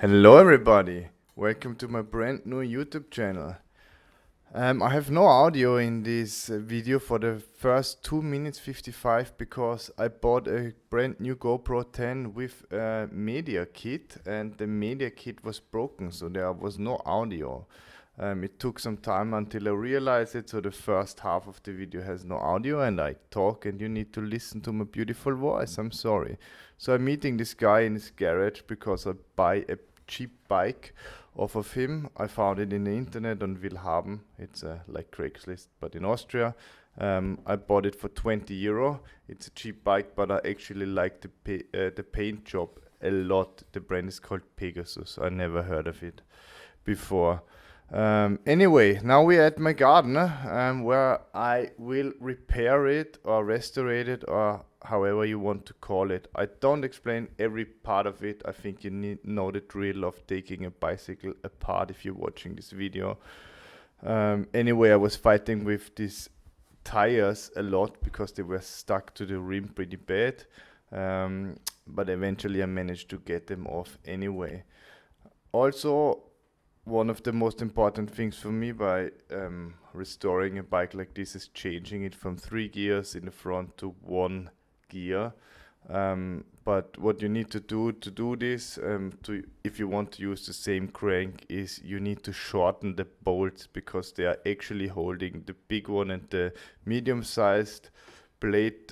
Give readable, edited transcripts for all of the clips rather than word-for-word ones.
Hello everybody, welcome to my brand new YouTube channel. I have no audio in this video for the first 2 minutes 55 because I bought a brand new GoPro 10 with a media kit and the media kit was broken, so there was no audio. It took some time until I realized it, so the first half of the video has no audio and I talk and you need to listen to my beautiful voice. I'm sorry. So I'm meeting this guy in his garage because I buy a cheap bike off of him. I found it in the internet on Willhaben. It's like Craigslist but in Austria. I bought it for 20 euro. It's a cheap bike, but I actually like the paint job a lot. The brand is called Pegasus. I never heard of it before. Anyway, now we're at my garden where I will repair it or restore it or however you want to call it. I don't explain every part of it. I think you know the drill of taking a bicycle apart if you're watching this video. Anyway, I was fighting with these tires a lot because they were stuck to the rim pretty bad. But eventually I managed to get them off anyway. Also, one of the most important things for me by restoring a bike like this is changing it from 3 gears in the front to 1 gear. But what you need to do this, if you want to use the same crank, is you need to shorten the bolts because they are actually holding the big one and the medium-sized blade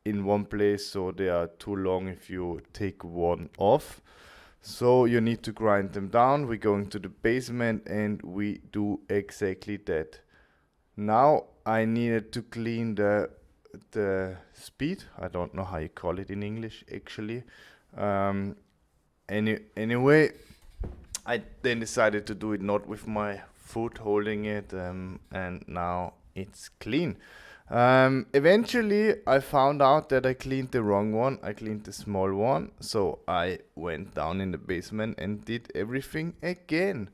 in one place, so they are too long if you take one off. So you need to grind them down. We're going to the basement and we do exactly that. Now I needed to clean the speed. I don't know how you call it in English actually. Anyway, I then decided to do it not with my foot holding it, and now it's clean. Eventually I found out that I cleaned the wrong one. I cleaned the small one, so I went down in the basement and did everything again.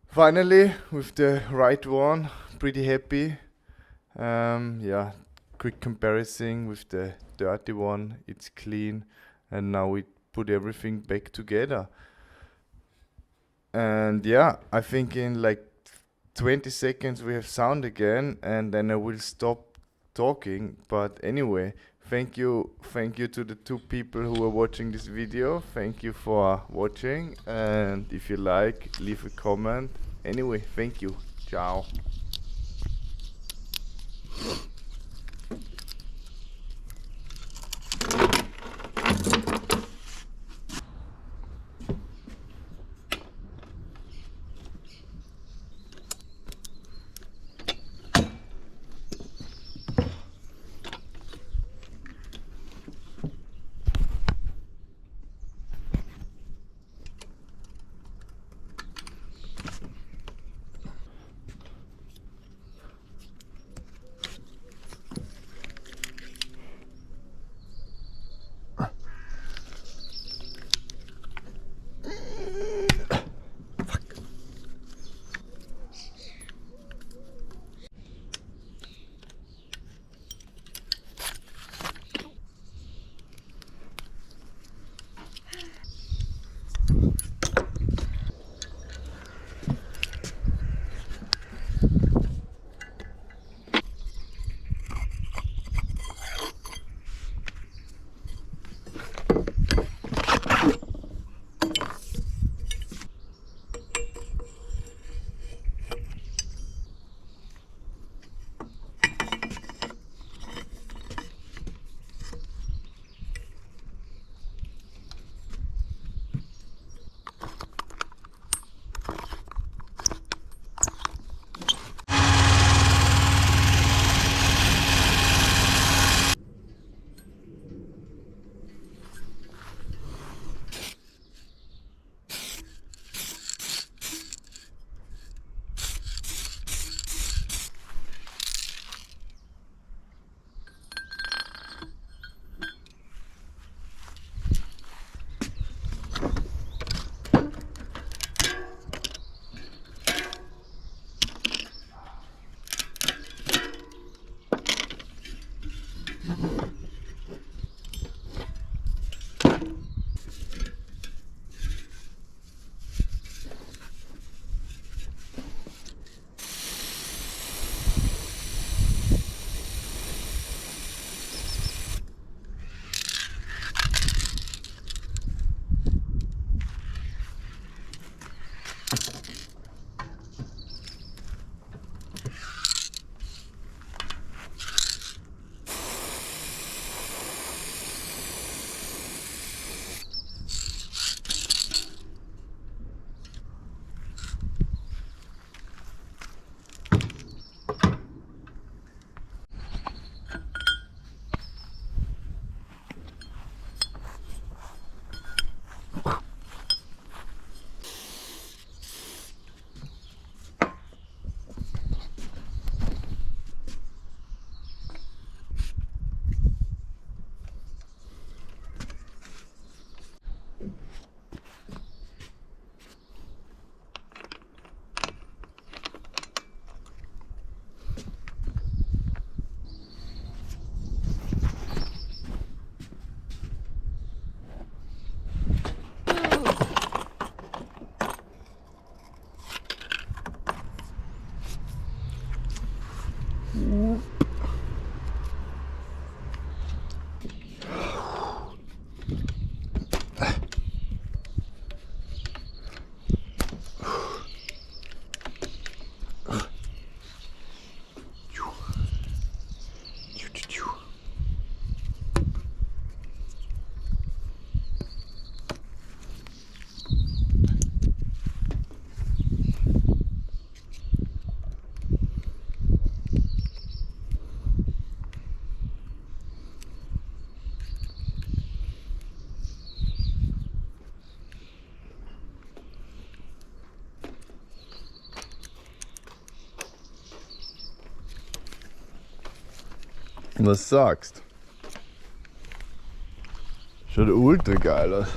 Finally, with the right one, pretty happy. Yeah, quick comparison with the dirty one, it's clean, and now we put everything back together. And yeah, I think in like 20 seconds we have sound again and then I will stop talking. But anyway, thank you to the 2 people who are watching this video. Thank you for watching, and if you like, leave a comment. Anyway, thank you. Ciao. Was sagst? Schaut ultra geil aus.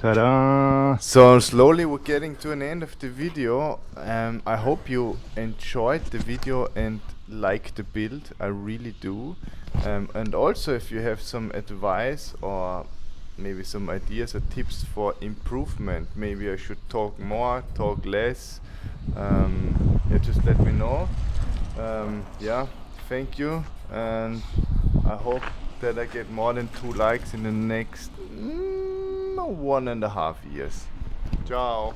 Ta-da! So slowly we're getting to an end of the video. I hope you enjoyed the video and like the build, I really do. And also if you have some advice or maybe some ideas or tips for improvement, maybe I should talk more, talk less, yeah, just let me know. Yeah, thank you, and I hope that I get more than 2 likes in the next 1.5 years. Ciao.